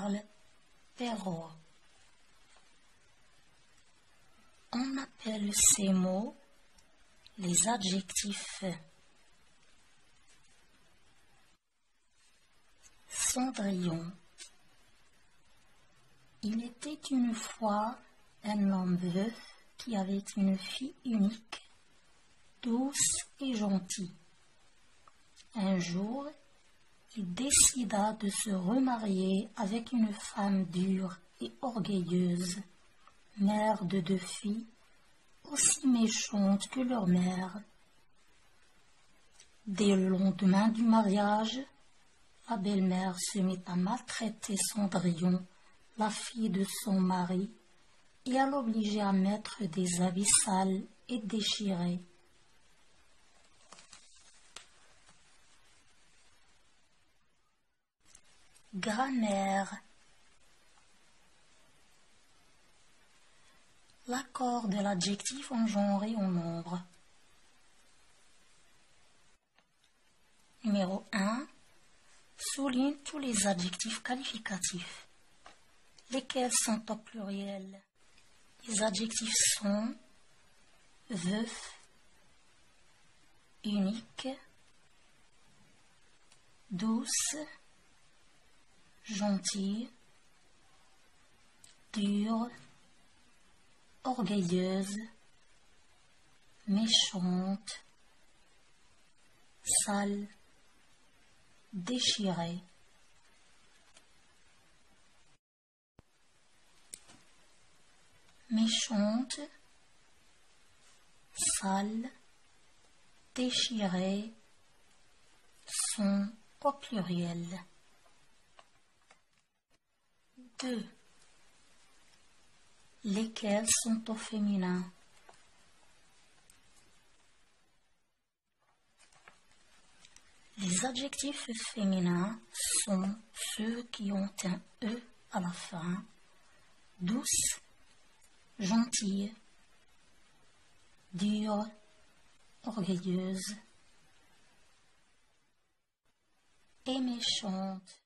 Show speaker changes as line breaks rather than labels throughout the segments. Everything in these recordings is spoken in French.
Charles Perrault. On appelle ces mots les adjectifs. Cendrillon. Il était une fois un homme veuf qui avait une fille unique, douce et gentille. Un jour, il décida de se remarier avec une femme dure et orgueilleuse, mère de 2 filles, aussi méchantes que leur mère. Dès le lendemain du mariage, la belle-mère se mit à maltraiter Cendrillon, la fille de son mari, et à l'obliger à mettre des habits sales et déchirés. Grammaire. L'accord de l'adjectif en genre et en nombre. Numéro 1. Souligne tous les adjectifs qualificatifs. Lesquels sont au pluriel? Les adjectifs sont veuf, unique, douce, gentille, dure, orgueilleuse, méchante, sale, déchirée. Méchante, sale, déchirée sont au pluriel. 2. Lesquels sont au féminin? Les adjectifs féminins sont ceux qui ont un E à la fin, douce, gentille, dure, orgueilleuse et méchante.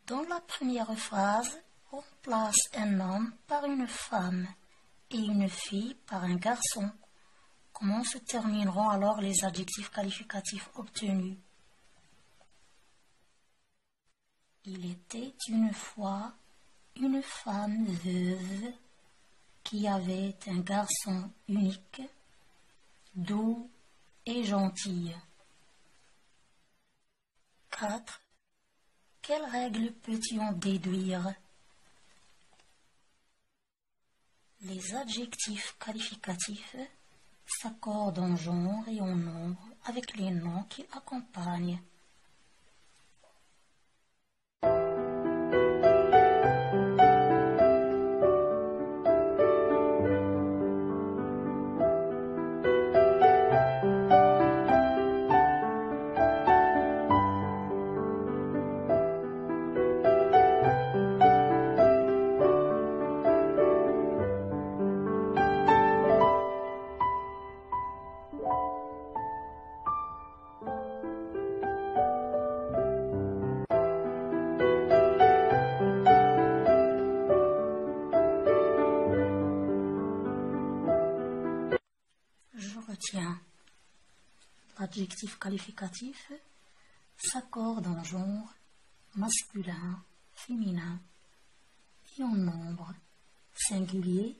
Dans la première phrase, on place un homme par une femme et une fille par un garçon. Comment se termineront alors les adjectifs qualificatifs obtenus? Il était une fois une femme veuve qui avait un garçon unique, doux et gentil. 4. Quelle règle peut-il en déduire? Les adjectifs qualificatifs s'accordent en genre et en nombre avec les noms qui accompagnent. L'adjectif qualificatif s'accorde en genre masculin, féminin et en nombre singulier,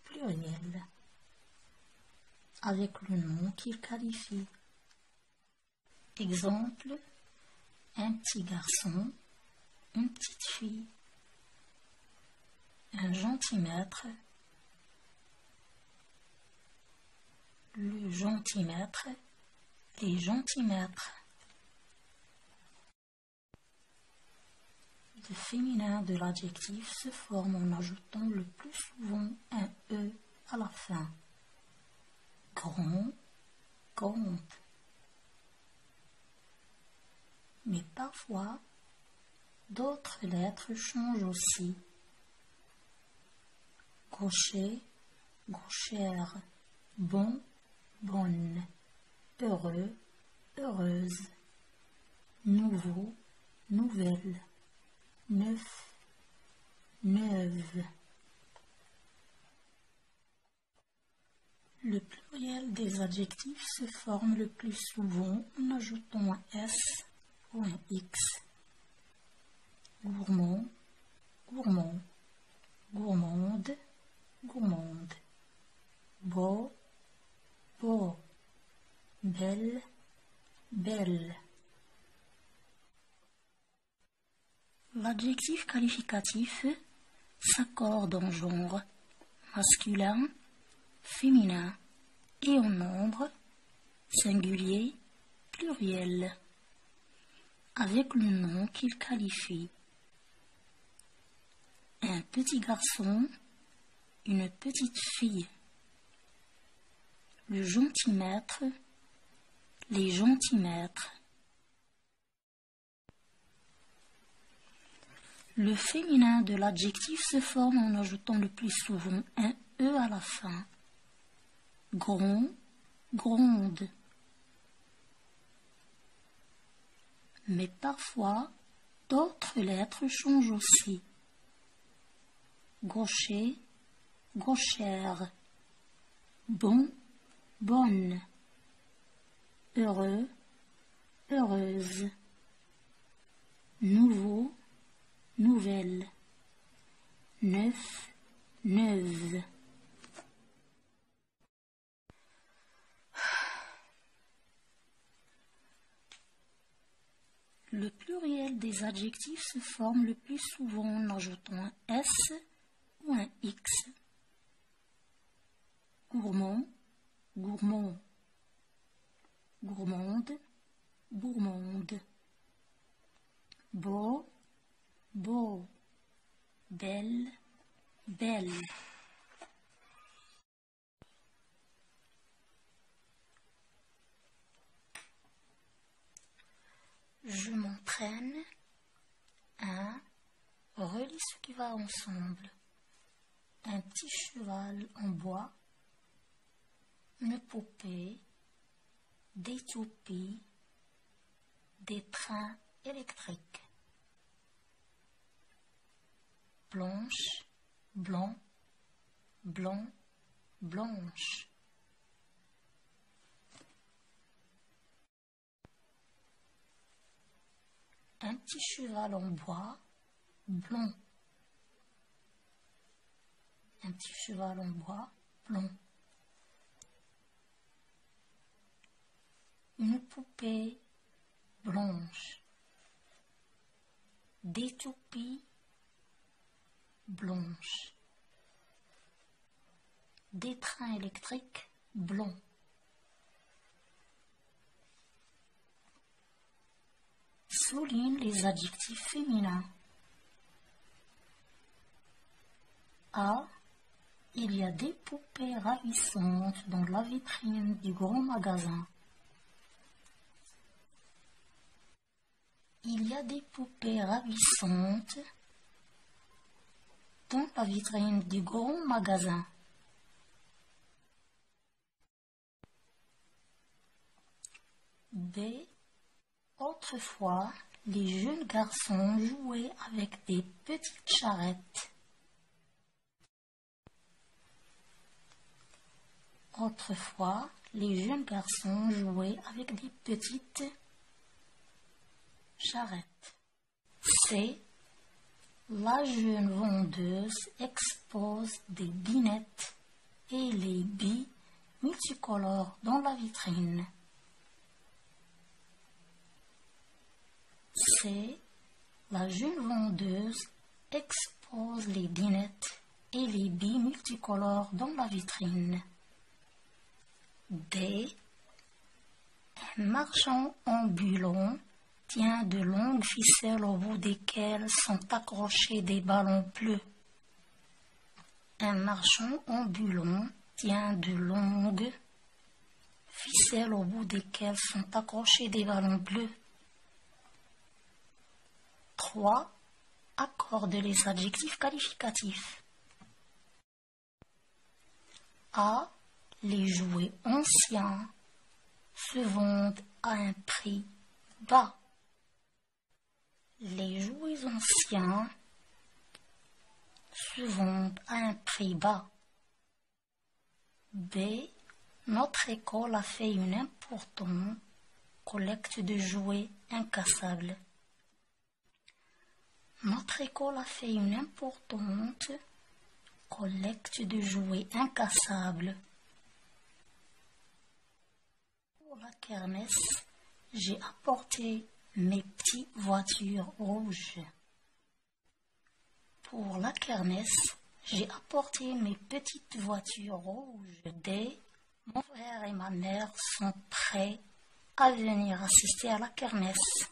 pluriel, avec le nom qu'il qualifie. Exemple, un petit garçon, une petite fille, un gentilmaître, le gentilmaître, les gentilmaîtres. Le féminin de l'adjectif se forme en ajoutant le plus souvent un E à la fin. Grand, grande. Mais parfois, d'autres lettres changent aussi. Gaucher, gauchère, bon, bonne, heureux, heureuse, nouveau, nouvelle. neuf, neuve. Le pluriel des adjectifs se forme le plus souvent en ajoutant un S ou un X. Gourmand, gourmand, gourmande, gourmande. Beau, beau. Belle, belle. L'adjectif qualificatif s'accorde en genre masculin, féminin et en nombre, singulier, pluriel, avec le nom qu'il qualifie. Un petit garçon, une petite fille. Le gentilmaître, les gentilmaîtres. Le féminin de l'adjectif se forme en ajoutant le plus souvent un E à la fin. Gronde, gronde. Mais parfois, d'autres lettres changent aussi. Gaucher, gauchère. Bon, bonne. Heureux, heureuse. Nouveau, nouvelle. Neuf, neuve. Le pluriel des adjectifs se forme le plus souvent en ajoutant un S ou un X. Gourmand, gourmand. Gourmande, gourmande. Beau, beau. Belle, belle. Je m'entraîne à relier ce qui va ensemble. Un petit cheval en bois, une poupée, des toupies, des trains électriques. Blanche, blanc, blanc, blanche. Un petit cheval en bois, blond. Un petit cheval en bois, blond. Une poupée blanche. Des toupies blanches. Des trains électriques blonds. Souligne les adjectifs féminins. A. Il y a des poupées ravissantes dans la vitrine du grand magasin. Il y a des poupées ravissantes dans la vitrine du grand magasin. B. Autrefois, les jeunes garçons jouaient avec des petites charrettes. Autrefois, les jeunes garçons jouaient avec des petites charrettes. C. La jeune vendeuse expose des binettes et les billes multicolores dans la vitrine. C. La jeune vendeuse expose les binettes et les billes multicolores dans la vitrine. D. Un marchand ambulant tient de longues ficelles au bout desquelles sont accrochés des ballons bleus. Un marchand ambulant tient de longues ficelles au bout desquelles sont accrochés des ballons bleus. 3. Accorde les adjectifs qualificatifs. A. Les jouets anciens se vendent à un prix bas. Les jouets anciens se vendent à un prix bas. B. Notre école a fait une importante collecte de jouets incassables. Notre école a fait une importante collecte de jouets incassables. Pour la kermesse, j'ai apporté mes petites voitures rouges. Pour la kermesse, j'ai apporté mes petites voitures rouges. D. Mon frère et ma mère sont prêts à venir assister à la kermesse.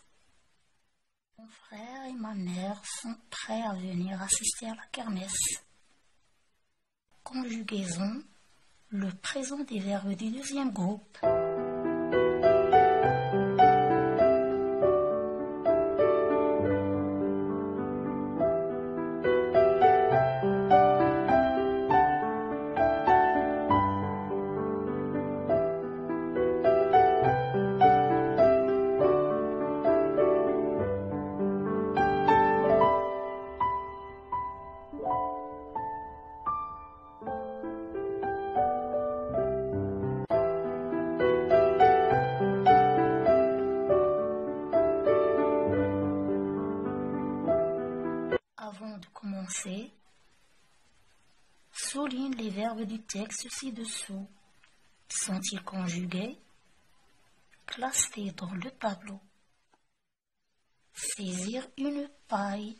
Mon frère et ma mère sont prêts à venir assister à la kermesse. Conjugaison, le présent des verbes du deuxième groupe. Avant de commencer, souligne les verbes du texte ci-dessous. Sont-ils conjugués? Classe-les dans le tableau. Saisir une paille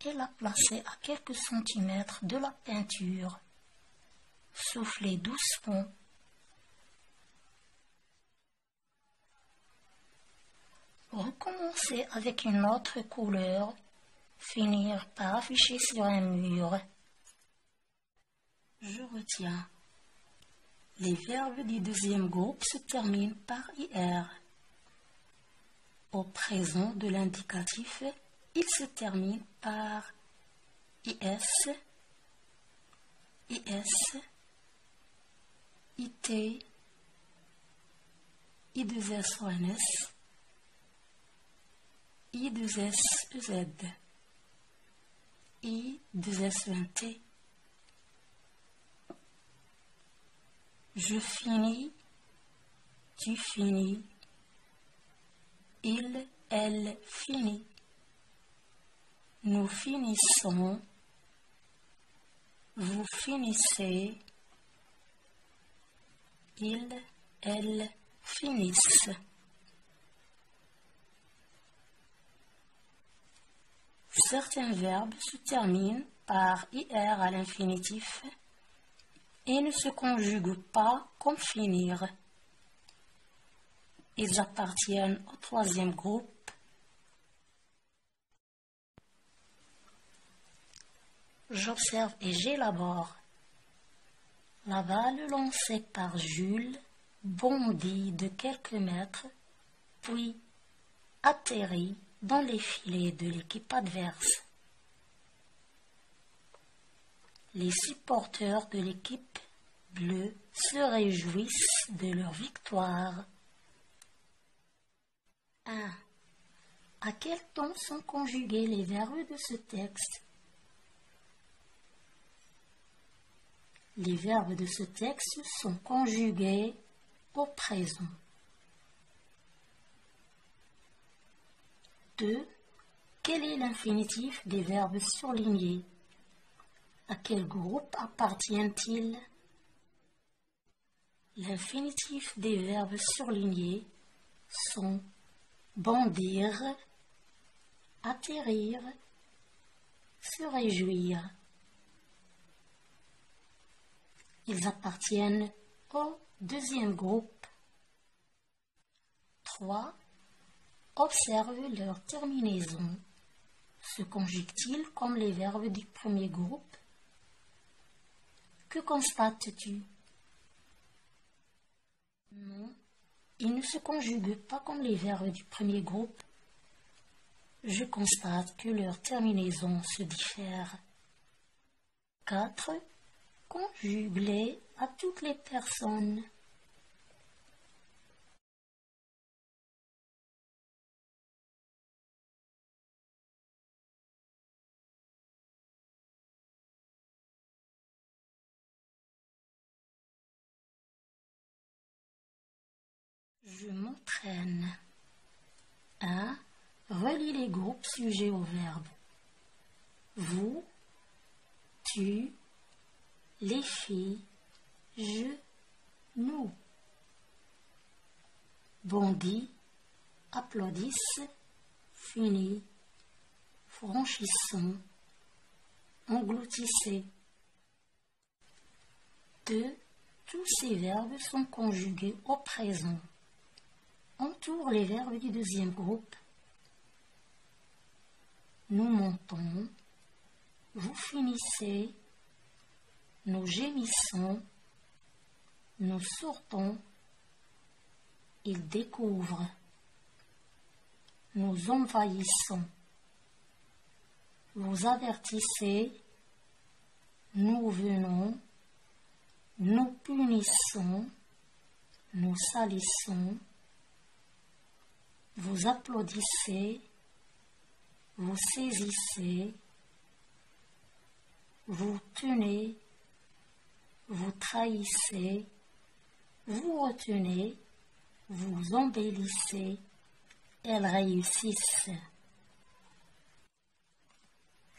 et la placer à quelques centimètres de la peinture. Souffler doucement. Recommencer avec une autre couleur. Finir par afficher sur un mur. Je retiens. Les verbes du deuxième groupe se terminent par IR. Au présent de l'indicatif, il se termine par IS, IS, IT, I2SONS, I2SEZ. I2SENT. Je finis, tu finis, il, elle finit. Nous finissons, vous finissez, il, elle finissent. Certains verbes se terminent par IR à l'infinitif et ne se conjuguent pas comme finir. Ils appartiennent au troisième groupe. J'observe et j'élabore. La balle lancée par Jules bondit de quelques mètres, puis atterrit dans les filets de l'équipe adverse. Les supporters de l'équipe bleue se réjouissent de leur victoire. 1. À quel temps sont conjugués les verbes de ce texte? Les verbes de ce texte sont conjugués au présent. 2. Quel est l'infinitif des verbes surlignés? À quel groupe appartient-il? L'infinitif des verbes surlignés sont bondir, atterrir, se réjouir. Ils appartiennent au deuxième groupe. 3. Observe leur terminaison. Se conjuguent-ils comme les verbes du premier groupe? Que constates-tu? Non, ils ne se conjuguent pas comme les verbes du premier groupe. Je constate que leur terminaison se diffère. 4. Conjugue-les à toutes les personnes. Je m'entraîne. 1. Relie les groupes sujets au verbe. Vous, tu, les filles, je, nous. Bondit, applaudissent, finit, franchissons, engloutissez. 2. Tous ces verbes sont conjugués au présent. Entoure les verbes du deuxième groupe. Nous montons, vous finissez, nous gémissons, nous sortons, ils découvrent, nous envahissons, vous avertissez, nous venons, nous punissons, nous salissons, vous applaudissez, vous saisissez, vous tenez, vous trahissez, vous retenez, vous embellissez, elles réussissent.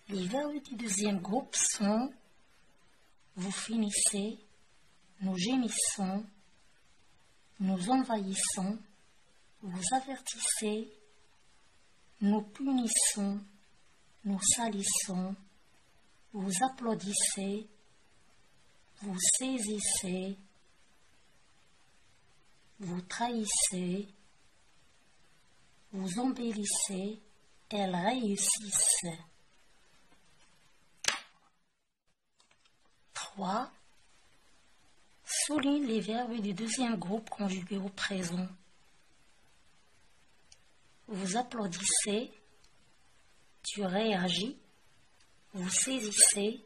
Les verbes du deuxième groupe sont vous finissez, nous gémissons, nous envahissons, vous avertissez, nous punissons, nous salissons, vous applaudissez, vous saisissez, vous trahissez, vous embellissez, elles réussissent. 3. Souligne les verbes du deuxième groupe conjugués au présent. Vous applaudissez, tu réagis, vous saisissez,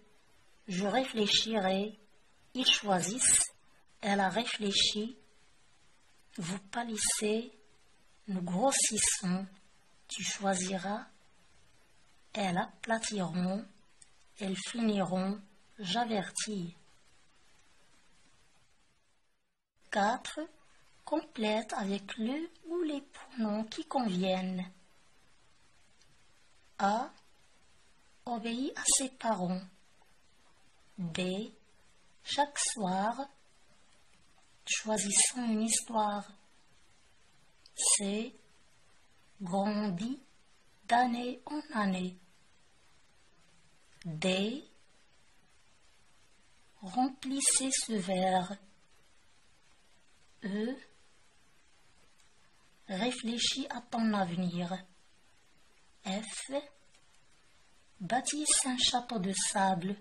je réfléchirai, ils choisissent, elle a réfléchi, vous pâlissez, nous grossissons, tu choisiras, elles aplatiront, elles finiront, j'avertis. 4. Complète avec le ou les pronoms qui conviennent. A. Obéit à ses parents. B. Chaque soir, choisissons une histoire. C. Grandit d'année en année. D. Remplissez ce verre. E. Réfléchis à ton avenir. F. Bâtisse un château de sable.